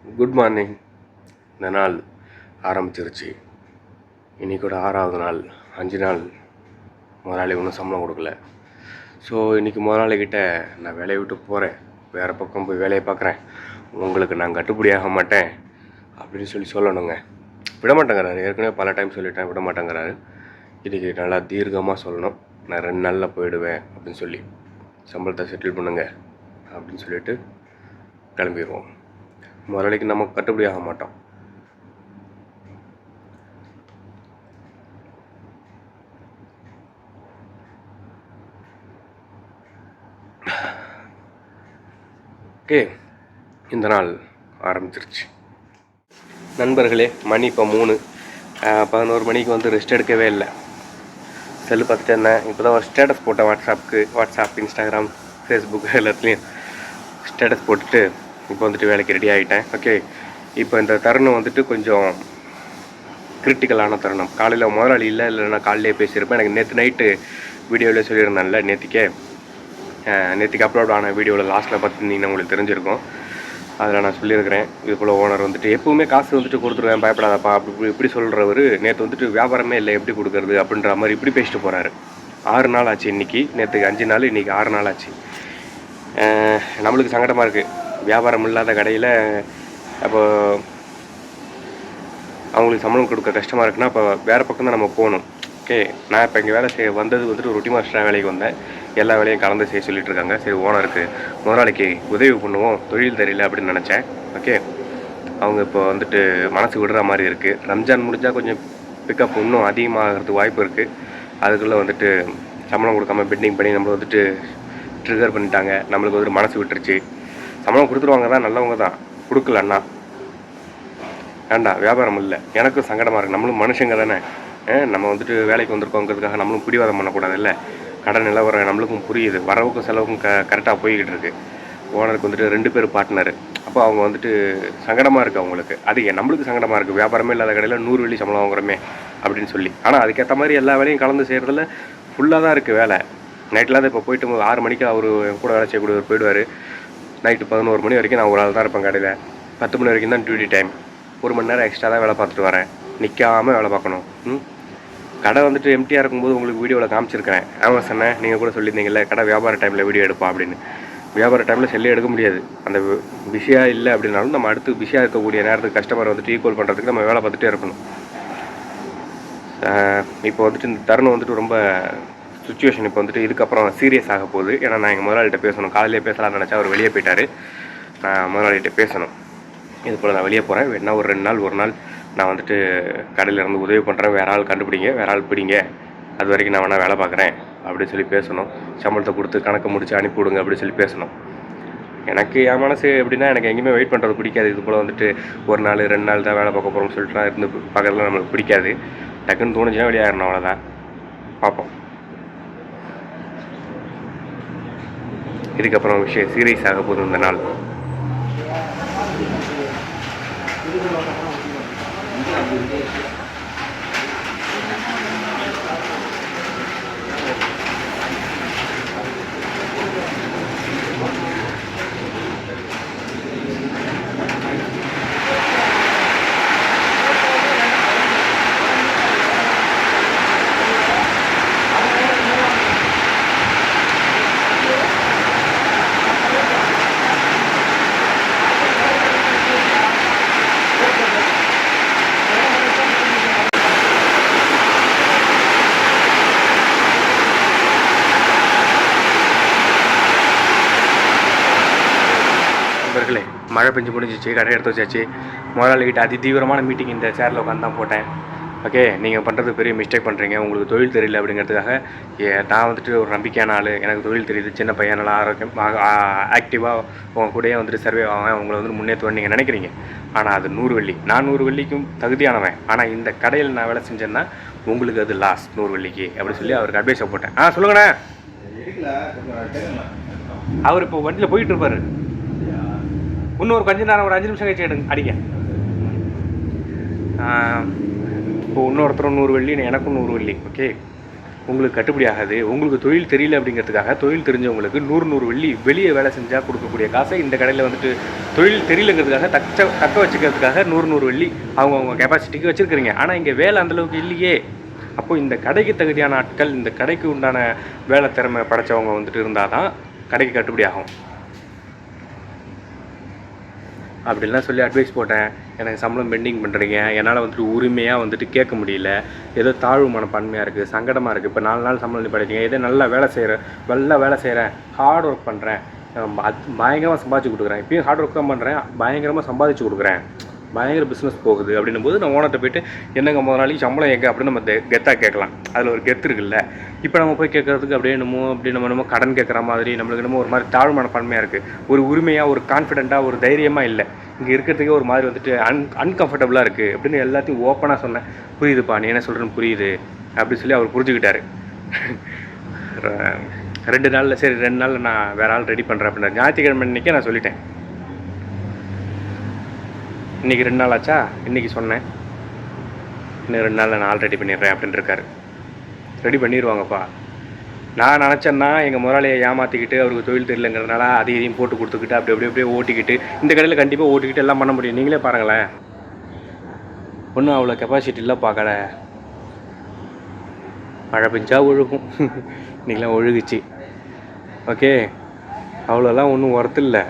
Good morning. இந்த நாள் ஆரம்பிச்சிருச்சு. இன்றைக்கோட 6வது நாள். 5 நாள் முதலாளி ஒன்றும் சம்பளம் கொடுக்கல. ஸோ இன்றைக்கி முதலாளிகிட்ட நான் வேலையை விட்டு போகிறேன், வேறு பக்கம் போய் வேலையை பார்க்குறேன், உங்களுக்கு நான் கட்டுப்படியாக மாட்டேன் அப்படின்னு சொல்லணுங்க. விட மாட்டேங்கிறாரு. ஏற்கனவே பல டைம் சொல்லிட்டேன், விட மாட்டேங்கிறாரு. இன்றைக்கி நல்லா தீர்க்கமாக சொல்லணும். நான் 2 நாளில் போயிடுவேன் அப்படின்னு சொல்லி சம்பளத்தை செட்டில் பண்ணுங்க அப்படின்னு சொல்லிட்டு கிளம்பிடுவோம். முதலாளிக்கு நமக்கு கட்டுப்படி ஆக மாட்டோம். ஓகே, இந்த நாள் ஆரம்பிச்சிருச்சு. நண்பர்களே, மணி இப்போ 3. 11 மணிக்கு ரெஸ்ட் எடுக்கவே இல்லை. செல்லு பார்த்துட்டு இருந்தேன். இப்போ தான் ஒரு ஸ்டேட்டஸ் போட்டேன். வாட்ஸ்அப், இன்ஸ்டாகிராம், ஃபேஸ்புக் எல்லாத்துலேயும் ஸ்டேட்டஸ் போட்டுட்டு இப்போ வேலைக்கு ரெடி ஆகிட்டேன். ஓகே, இப்போ இந்த தருணம் கொஞ்சம் கிரிட்டிக்கலான தருணம். காலையில் முதலாளி இல்லைன்னா காலையிலே பேசியிருப்பேன். எனக்கு நேற்று நைட்டு வீடியோவில் சொல்லியிருந்தேன்ல, நேற்றுக்கு அப்லோட் ஆன வீடியோவில் லாஸ்ட்டில் பார்த்துருந்தீங்கன்னா உங்களுக்கு தெரிஞ்சிருக்கும். அதில் நான் சொல்லியிருக்கிறேன், இது போல் ஓனர் எப்போவுமே காசு கொடுத்துருவேன், பயப்படாதப்பா அப்படி இப்படி சொல்கிறவர் நேற்று வியாபாரமே இல்லை, எப்படி கொடுக்குறது அப்படின்ற மாதிரி இப்படி பேசிட்டு போகிறாரு. 6 நாள் ஆச்சு இன்றைக்கி. நேற்றுக்கு 5 நாள், இன்றைக்கி 6 நாள் ஆச்சு. நம்மளுக்கு சங்கடமாக இருக்குது. வியாபாரம் இல்லாத கடையில் அப்போ அவங்களுக்கு சம்பளம் கொடுக்க கஷ்டமாக இருக்குன்னா அப்போ வேறு பக்கம் தான் நம்ம போகணும். ஓகே, நான் இப்போ இங்கே வேலை செய்ய வந்தது ரொட்டி மாஸ்டராக வேலைக்கு வந்தேன். எல்லா வேலையும் கலந்து செய்ய சொல்லிட்டு இருக்காங்க. சரி, ஓனருக்கு முதலாளிக்கு உதவி பண்ணுவோம், தொழில் தெரியல அப்படின்னு நினச்சேன். ஓகே, அவங்க இப்போ மனசு விடுற மாதிரி இருக்குது. ரம்ஜான் முடிஞ்சால் கொஞ்சம் பிக்கப் இன்னும் அதிகமாகிறதுக்கு வாய்ப்பு இருக்குது. அதுக்குள்ளே சம்பளம் கொடுக்காம பெண்டிங் பண்ணி நம்மளை ட்ரிகர் பண்ணிட்டாங்க. நம்மளுக்கு மனசு விட்டுருச்சு. சம்பளம் கொடுத்துருவாங்க தான், நல்லவங்க தான். கொடுக்கலண்ணா வேண்டாம், வியாபாரம் இல்லை. எனக்கும் சங்கடமாக இருக்குது. நம்மளும் மனுஷங்க தானே. நம்ம வேலைக்கு வந்திருக்கோங்கிறதுக்காக நம்மளும் பிடிவாதம் பண்ணக்கூடாது. இல்லை, கடன் நிலவரம் நம்மளுக்கும் புரியுது. வரவுக்கும் செலவுக்கும் கரெக்டாக போய்கிட்டு இருக்குது. ஓனருக்கு 2 பேர் பார்ட்னரு. அப்போ அவங்க சங்கடமாக இருக்குது அவங்களுக்கு. அது நம்மளுக்கு சங்கடமாக இருக்குது. வியாபாரமே இல்லாத கடையில் 100 வெள்ளி சம்பளம் வாங்குறோமே அப்படின்னு சொல்லி. ஆனால் அதுக்கேற்ற மாதிரி எல்லா வேலையும் கலந்து செய்கிறதுல ஃபுல்லாக தான் இருக்குது வேலை. நைட்டில் தான் இப்போ போயிட்டு 6 மணிக்கு அவர் கூட வேலை செய்யக்கூடியவர் போயிடுவார். நைட்டு 11 மணி வரைக்கும் நான் ஒரு ஆள் தான் இருப்பேன் கடையில். 10 மணி வரைக்கும் தான் டியூட்டி டைம். 1 மணி நேரம் எக்ஸ்ட்ரா தான் வேலை பார்த்துட்டு வரேன். நிற்காமல் வேலை பார்க்கணும். கடை எம்டியாக இருக்கும்போது உங்களுக்கு வீடியோவில் காமிச்சிருக்கிறேன். ஆமாம் சொன்னேன், நீங்கள் கூட சொல்லியிருந்தீங்கல்ல, கடை வியாபார டைமில் வீடியோ எடுப்பா அப்படின்னு. வியாபார டைமில் செல்லே எடுக்க முடியாது. அந்த பிஸியாக இல்லை அப்படின்னாலும் நம்ம அடுத்து பிஸியாக இருக்கக்கூடிய நேரத்துக்கு கஸ்டமர் ஈக்குவல் பண்ணுறதுக்கு நம்ம வேலை பார்த்துட்டே இருக்கணும். இப்போ இந்த தருணம் ரொம்ப சுச்சுவேஷன் இப்போ இதுக்கப்புறம் சீரியஸ் ஆக போகுது. ஏன்னா நான் எங்கள் முதலாளிகிட்ட பேசணும். காலையிலே பேசலாம்னு நினச்சா அவர் வெளியே போயிட்டார். நான் முதலாளிகிட்ட பேசணும். இது போல் நான் வெளியே போகிறேன், வேணா ஒரு 2 நாள் 1 நாள் நான் கடையில் இருந்து உதவி பண்ணுறேன், வேறு ஆள் கண்டுபிடிங்க, வேறு ஆள் பிடிங்க, அது வரைக்கும் நான் வேணால் வேலை பார்க்குறேன் அப்படின்னு சொல்லி பேசணும். சம்பளத்தை கொடுத்து கணக்கை முடித்து அனுப்பி விடுங்க அப்படின்னு சொல்லி பேசணும். எனக்கு என் மனசு எப்படின்னா, எனக்கு எங்கேயுமே வெயிட் பண்ணுறது பிடிக்காது. இது போல் 1 நாள் 2 நாள் தான் வேலை பார்க்க போகிறோம்னு சொல்லிட்டு இருந்து பார்க்குறதுலாம் நம்மளுக்கு பிடிக்காது. டக்குன்னு தோணுச்சுன்னா வெளியாகணும், அவ்வளோதான். பார்ப்போம். இதுக்கப்புறம் விஷயம் சீரியஸ் ஆக போகுது இந்த நாள். நண்பர்களே, மழை பெஞ்சு முடிஞ்சிச்சு, கடை எடுத்து வச்சாச்சு. முதலாளிகிட்ட அதி தீவிரமான மீட்டிங் இந்த சேரில் உட்காந்து தான் போட்டேன். ஓகே, நீங்கள் பண்ணுறது பெரிய மிஸ்டேக் பண்ணுறீங்க, உங்களுக்கு தொழில் தெரியல அப்படிங்கிறதுக்காக நான் ஒரு நம்பிக்கையான ஆள், எனக்கு தொழில் தெரியுது, சின்ன பையன், நல்லா ஆரோக்கியம் ஆக்டிவாக உங்கள் கூடயே சர்வே ஆவேன், உங்களை முன்னேற்றுவேன் நீங்கள் நினைக்கிறீங்க. ஆனால் அது 100 வெள்ளி. நான் 100 வெள்ளிக்கும் தகுதியானவன். ஆனால் இந்த கடையில் நான் வேலை செஞ்சேன்னா உங்களுக்கு அது லாஸ் 100 வெள்ளிக்கு அப்படி சொல்லி அவருக்கு அட்வைஸை போட்டேன். சொல்லுங்கண்ணே. அவர் இப்போ வண்டியில் போயிட்டு இருப்பார். இன்னும் ஒரு கொஞ்சம் நேரம், ஒரு 5 நிமிஷம் கழிச்சு அடிங்க. இப்போ இன்னொருத்தரும் 100 வெள்ளி, எனக்கும் 100 வெள்ளி. ஓகே, உங்களுக்கு கட்டுப்படி ஆகாது, உங்களுக்கு தொழில் தெரியல அப்படிங்கிறதுக்காக தொழில் தெரிஞ்சவங்களுக்கு 100 வெள்ளி வெளியே வேலை செஞ்சால் கொடுக்கக்கூடிய காசை இந்த கடையில் வந்துட்டு தொழில் தெரியலங்கிறதுக்காக தக்க வச்சுக்கிறதுக்காக 100 வெள்ளி அவங்க கெப்பாசிட்டிக்கு வச்சுருக்கிறீங்க. ஆனால் இங்கே வேலை அந்தளவுக்கு இல்லையே. அப்போது இந்த கடைக்கு தகுதியான ஆட்கள், இந்த கடைக்கு உண்டான வேலை திறமை படைச்சவங்க வந்துட்டு இருந்தால் தான் கடைக்கு கட்டுப்படி ஆகும். அப்படின்லாம் சொல்லி அட்வைஸ் போட்டேன். எனக்கு சம்பளம் பெண்டிங் பண்ணுறீங்க, என்னால் வந்துட்டு உரிமையாக வந்துட்டு கேட்க முடியல, ஏதோ தாழ்வு மனப்பான்மையாக இருக்குது, சங்கடமாக இருக்குது. இப்போ 4 நாள் சம்பளம் நிப்பாட்டிங்க, ஏதோ நல்லா வேலை செய்கிறேன், ஹார்ட் ஒர்க் பண்ணுறேன், பயங்கரமாக சம்பாதிச்சு கொடுக்குறேன், இப்பயும் ஹார்ட் ஒர்க் தான் பண்ணுறேன், பயங்கரமாக சம்பாதிச்சு கொடுக்குறேன், பயங்கர பிஸ்னஸ் போகுது அப்படின்னும் போது நான் ஓனர்கிட்ட போய்ட்டு என்னங்க முதலாளி சம்பளம் எங்கே அப்படின்னு நம்ம கெத்தாக கேட்கலாம். அதில் ஒரு கெத்து இருக்குல்ல. இப்போ நம்ம போய் கேட்குறதுக்கு அப்படியே நம்ம கடன் கேட்குற மாதிரி நம்மளுக்கு என்னமோ ஒரு மாதிரி தாழ்வு மனப்பான்மையாக இருக்குது. ஒரு உரிமையாக, ஒரு கான்ஃபிடென்ட்டாக, ஒரு தைரியமாக இல்லை. இங்கே இருக்கிறதுக்கே ஒரு மாதிரி வந்துட்டு அன்கம்ஃபர்டபுளாக இருக்குது அப்படின்னு எல்லாத்தையும் ஓப்பனாக சொன்னேன். புரியுதுப்பா, நீ என்ன சொல்கிறேன்னு புரியுது அப்படின்னு சொல்லி அவர் புரிஞ்சுக்கிட்டாரு. 2 நாளில் சரி 2 நாளில் நான் வேறு ஆள் ரெடி பண்ணுறேன் அப்படின்னா ஞாயிற்றுக்கிழமை இன்றைக்கே நான் சொல்லிட்டேன். இன்றைக்கி 2 நாள் ஆச்சா, இன்றைக்கி சொன்னேன் இன்னும் 2 நாளில் நான் ஆள் ரெடி பண்ணிடுறேன் அப்படின்னு இருக்காரு. ரெடி பண்ணிடுவாங்கப்பா. நான் நினச்சேன்னா எங்கள் முதலாளியை ஏமாற்றிக்கிட்டு அவருக்கு தொழில் தெரியலங்கிறதுனால அதையும் போட்டு கொடுத்துக்கிட்டு அப்படியே ஓட்டிக்கிட்டு இந்த கடையில் கண்டிப்பாக ஓட்டிக்கிட்டு எல்லாம் பண்ண முடியும். நீங்களே பாருங்களேன், ஒன்றும் அவ்வளோ கெப்பாசிட்டி இல்லை பார்க்கல. மழை பெஞ்சா ஒழுகும், இன்றைக்கெலாம் ஒழுகுச்சு. ஓகே, அவ்வளோலாம் ஒன்றும் ஒர்த்து இல்லை.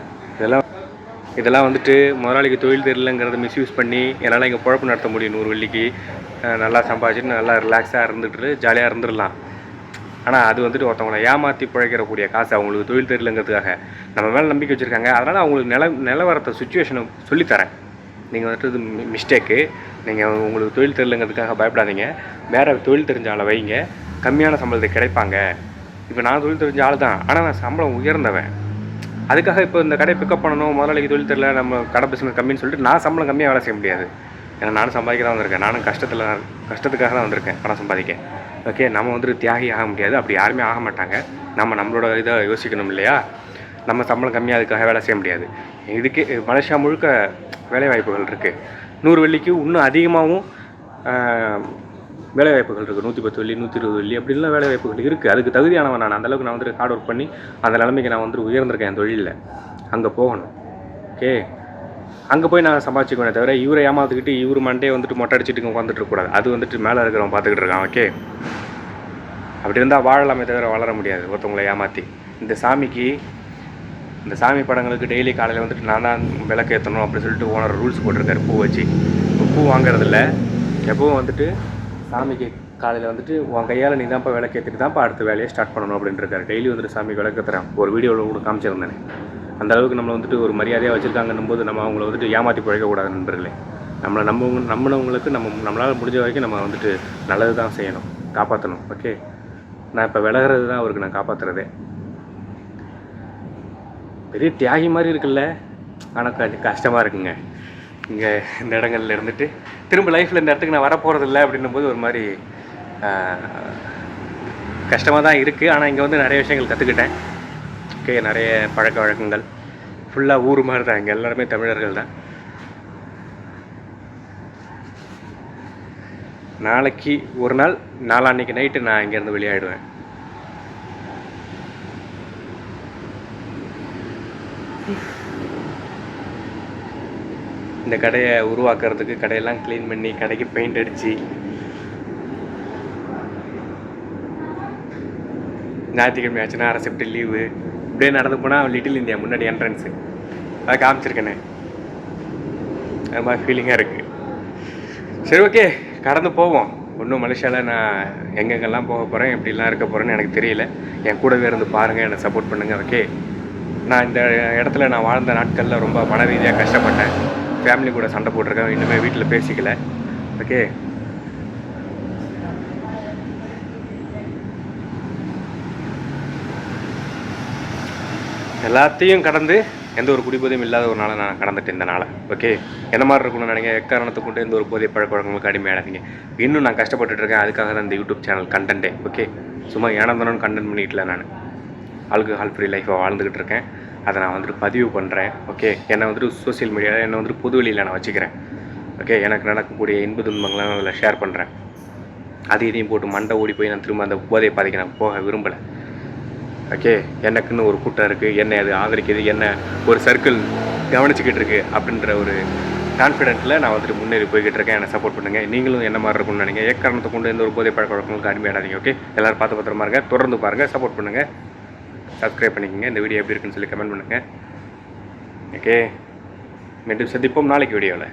இதெல்லாம் வந்துட்டு முதலாளிக்கு தொழில் தெரியலங்கிறத மிஸ்யூஸ் பண்ணி என்னால் இங்கே குழப்பம் நடத்த முடியும். 100 வெள்ளிக்கு நல்லா சம்பாதிச்சுட்டு நல்லா ரிலாக்ஸாக இருந்துட்டு ஜாலியாக இருந்துடலாம். ஆனால் அது வந்துட்டு ஒருத்தவங்களை ஏமாற்றி பிழைக்கிறக்கூடிய காசு, அவங்களுக்கு தொழில் தெரியலங்கிறதுக்காக நம்ம மேலே நம்பிக்கை வச்சுருக்காங்க. அதனால் அவங்களுக்கு நிலவரத்தை சுச்சுவேஷனை சொல்லித்தரேன். நீங்கள் வந்துட்டு இது மிஸ்டேக்கு, நீங்கள் உங்களுக்கு தொழில் தெரியலங்கிறதுக்காக பயப்படாதீங்க, வேறு தொழில் தெரிஞ்ச ஆளை வைங்க, கம்மியான சம்பளத்தை கிடைப்பாங்க. இப்போ நான் தொழில் தெரிஞ்ச ஆள் தான், ஆனால் நான் சம்பளம் உயர்ந்தவன். அதுக்காக இப்போ இந்த கடையை பிக்கப் பண்ணணும், முதலாளிக்கு தொழில் தெரியல, நம்ம கடை பிஸ்னஸ் கம்மின்னு சொல்லிட்டு நான் சம்பளம் கம்மியாக வேலை செய்ய முடியாது. ஏன்னா நானும் சம்பாதிக்க தான் வந்திருக்கேன், நானும் கஷ்டத்துக்காக தான் வந்திருக்கேன் பணம் சம்பாதிக்க. ஓகே, நம்ம வந்துட்டு தியாகி ஆக முடியாது, அப்படி யாருமே ஆக மாட்டாங்க. நம்மளோட இதை யோசிக்கணும் இல்லையா. நம்ம சம்பளம் கம்மியாக அதுக்காக வேலை செய்ய முடியாது. இதுக்கு மலேசியா முழுக்க வேலை வாய்ப்புகள் இருக்குது. 100 வெள்ளிக்கு இன்னும் அதிகமாகவும் வேலை வாய்ப்புகள் இருக்குது. 110 வெள்ளி, 120 வெள்ளி அப்படின்லாம் வேலை வாய்ப்புகள் இருக்குது. அதுக்கு தகுதியானவன் நான். அந்தளவுக்கு நான் வந்துட்டு ஹார்ட் ஒர்க் பண்ணி அந்த நிலைமைக்கு நான் வந்துட்டு உயர்ந்திருக்கேன் என் தொழிலில். அங்கே போகணும். ஓகே, அங்கே போய் நான் சம்பாதிச்சுக்குவேனே தவிர இவரை ஏமாத்துக்கிட்டு இவர் மண்டே வந்துட்டு மொட்டை அடிச்சுட்டு உட்காந்துட்டு இருக்கக்கூடாது. அது வந்துட்டு மேலே இருக்கிறவன் பார்த்துக்கிட்டு இருக்கான். ஓகே, அப்படி இருந்தால் வாழலாமே தவிர வளர முடியாது ஒருத்தவங்களை ஏமாற்றி. இந்த சாமி படங்களுக்கு டெய்லி காலையில் வந்துட்டு நான் தான் விளக்கு ஏற்றணும் அப்படின்னு சொல்லிட்டு ஓனர் ரூல்ஸ் போட்டிருக்காரு. பூ வச்சு பூ வாங்குறதில்ல. எப்பவும் வந்துட்டு சாமிக்கு காலையில் வந்துட்டு உன் கையால் நீ தான்ப்பா விளக்கு ஏற்றிட்டு தான்ப்பா அடுத்த வேலையை ஸ்டார்ட் பண்ணணும் அப்படின்னு இருக்காரு. டெய்லி வந்துட்டு சாமி விளக்கு ஏற்றுறேன். ஒரு வீடியோவில் கூட காமிச்சிருந்தேன். அந்த அளவுக்கு நம்மளை வந்துட்டு ஒரு மரியாதையாக வச்சுருக்காங்கன்னும் போது நம்ம அவங்கள வந்துட்டு ஏமாற்றி பிழைக்கக்கூடாது நண்பர்களே. நம்மளை நம்பினவங்களுக்கு நம்மளால் முடிஞ்ச வரைக்கும் நம்ம வந்துட்டு நல்லது தான் செய்யணும், காப்பாற்றணும். ஓகே, நான் இப்போ விலகிறது தான் அவருக்கு நான் காப்பாற்றுறதே. பெரிய தியாகி மாதிரி இருக்குல்ல, ஆனால் கொஞ்சம் கஷ்டமாக இருக்குங்க. இங்கே இந்த இடங்கள்ல இருந்துட்டு திரும்ப லைஃப்பில் இந்த இடத்துக்கு நான் வரப்போகிறதில்ல அப்படின்னும் போது ஒரு மாதிரி கஷ்டமாக தான் இருக்குது. ஆனால் இங்கே வந்து நிறைய விஷயங்கள் கற்றுக்கிட்டேன். ஓகே, நிறைய பழக்க வழக்கங்கள் ஃபுல்லாக ஊர் மாதிரி தான். இங்கே எல்லாருமே தமிழர்கள் தான். நாளைக்கு ஒரு நாள், நாளான்னைக்கு நைட்டு நான் இங்கேருந்து வெளியாகிடுவேன். இந்த கடையை உருவாக்குறதுக்கு கடையெல்லாம் க்ளீன் பண்ணி கடைக்கு பெயிண்ட் அடித்து ஞாயிற்றுக்கிழமை ஆச்சுன்னா அரை ஷிஃப்ட் லீவு இப்படியே நடந்து போனால் லிட்டில் இந்தியா முன்னாடி என்ட்ரன்ஸு அதை காமிச்சிருக்கேனே, அது மாதிரி ஃபீலிங்காக இருக்குது. சரி, ஓகே, கடந்து போவோம். இன்னும் மலேசியாவில் நான் எங்கெங்கெல்லாம் போக போகிறேன், எப்படிலாம் இருக்க போகிறேன்னு எனக்கு தெரியல. என் கூடவே இருந்து பாருங்கள், என்னை சப்போர்ட் பண்ணுங்கள். ஓகே, நான் இந்த இடத்துல நான் வாழ்ந்த நாட்களில் ரொம்ப மன ரீதியாக கஷ்டப்பட்டேன். ஃபேமிலி கூட சண்டை போட்டிருக்கேன், இன்னுமே வீட்டில் பேசிக்கல. ஓகே, எல்லாத்தையும் கடந்து எந்த ஒரு குடிபோதையும் இல்லாத ஒரு நாளை நான் கடந்துட்டேன் இந்த நாளை. ஓகே, என்ன மாதிரி இருக்கணும்னு நினைங்க. எக்காரணத்தை கொண்டு எந்த ஒரு போதை பழக்க வழக்கங்களுக்கு அடிமையாடாதீங்க. இன்னும் நான் கஷ்டப்பட்டுருக்கேன். அதுக்காக தான் இந்த யூடியூப் சேனல் கண்டென்ட்டே. ஓகே, சும்மா ஏனந்தானு கண்டென்ட் பண்ணிக்கிட்டல, நான் ஆல்கஹால் ஃப்ரீ லைஃப்பை வாழ்ந்துக்கிட்டு இருக்கேன். அதை நான் வந்துட்டு பதிவு பண்ணுறேன். ஓகே, என்னை வந்துட்டு சோசியல் மீடியாவில் என்னை வந்துட்டு பொது வெளியில் நான் வச்சுக்கிறேன். ஓகே, எனக்கு நடக்கக்கூடிய இன்ப துன்பங்களை நான் அதில் ஷேர் பண்ணுறேன். அது இதையும் போட்டு மண்டை ஓடி போய் நான் திரும்ப அந்த போதையை பாதைக்கு நான் போக விரும்பலை. ஓகே, எனக்குன்னு ஒரு கூட்டம் இருக்குது, என்னை அது ஆதரிக்குது, என்ன ஒரு சர்க்கிள் கவனிச்சுக்கிட்டு இருக்கு அப்படின்ற ஒரு கான்ஃபிடென்ட்டில் நான் வந்துட்டு முன்னேறி போய்கிட்டு இருக்கேன். என்னை சப்போர்ட் பண்ணுங்கள். நீங்களும் என்ன மாதிரி இருக்கும்னு நினைங்க. ஏக்காரணத்தை கொண்டு எந்த ஒரு போதை பழக்க வழக்கங்களுக்கு அடிமையாடாதீங்க. ஓகே, எல்லோரும் பார்த்து பத்திரமா இருங்க. தொடர்ந்து பாருங்கள், சப்போர்ட் பண்ணுங்கள், சப்ஸ்கிரைப் பண்ணிக்கோங்க. இந்த வீடியோ எப்படி இருக்குன்னு சொல்லி கமெண்ட் பண்ணுங்கள். ஓகே, மீண்டும் சந்திப்போம் நாளைக்கு வீடியோவில்.